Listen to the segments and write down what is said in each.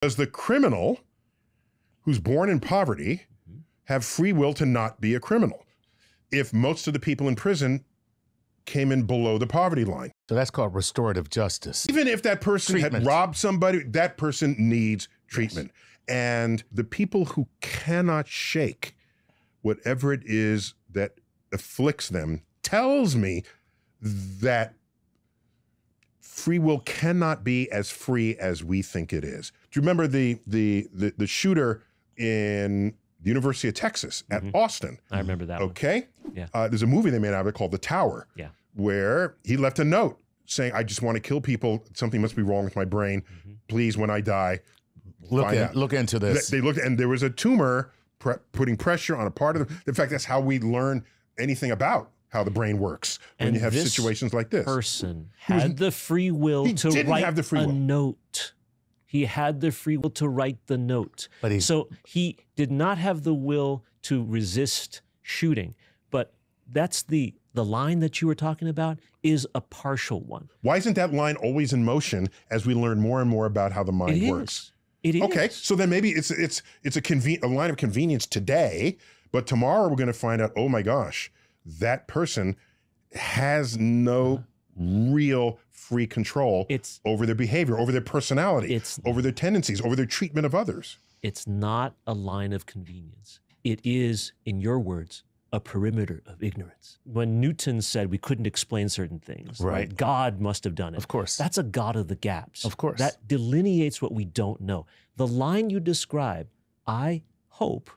Does the criminal who's born in poverty have free will to not be a criminal if most of the people in prison came in below the poverty line? So that's called restorative justice. Even if that person had robbed somebody, that person needs treatment. Yes. And the people who cannot shake whatever it is that afflicts them tells me that free will cannot be as free as we think it is. Do you remember the shooter in the University of Texas at Austin? I remember that Okay? One. Yeah. There's a movie they made out of it called The Tower. Yeah. Where he left a note saying, I just want to kill people. Something must be wrong with my brain. Please, when I die, look into this. They looked, and there was a tumor putting pressure on a part of them. In fact, that's how we learn anything about how the brain works when you have situations like this. Person had the free will to write a note. He had the free will to write the note. So he did not have the will to resist shooting. But that's the line that you were talking about is a partial one. Why isn't that line always in motion as we learn more and more about how the mind works? It is. Okay, so then maybe it's a line of convenience today, but tomorrow we're going to find out, oh my gosh, that person has no real free control over their behavior, over their personality, over their tendencies, over their treatment of others. It's not a line of convenience. It is, in your words, a perimeter of ignorance. When Newton said we couldn't explain certain things, right? God must have done it. Of course. That's a God of the gaps. Of course. That delineates what we don't know. The line you describe, I hope,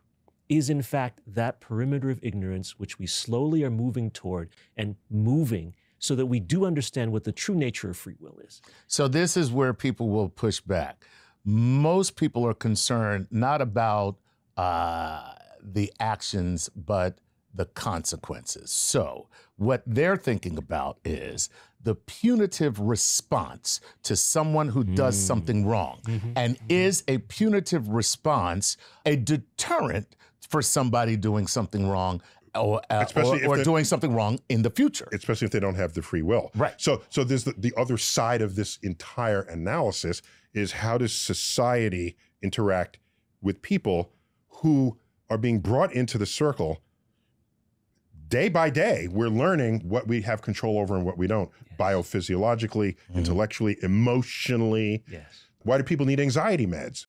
is in fact that perimeter of ignorance which we slowly are moving toward and moving so that we do understand what the true nature of free will is. So this is where people will push back. Most people are concerned not about the actions, but the consequences. So what they're thinking about is the punitive response to someone who does something wrong. And is a punitive response a deterrent for somebody doing something wrong or doing something wrong in the future? Especially if they don't have the free will. Right. So there's the other side of this entire analysis is how does society interact with people who are being brought into the circle day by day. We're learning what we have control over and what we don't, biophysiologically, intellectually, emotionally. Yes. Why do people need anxiety meds?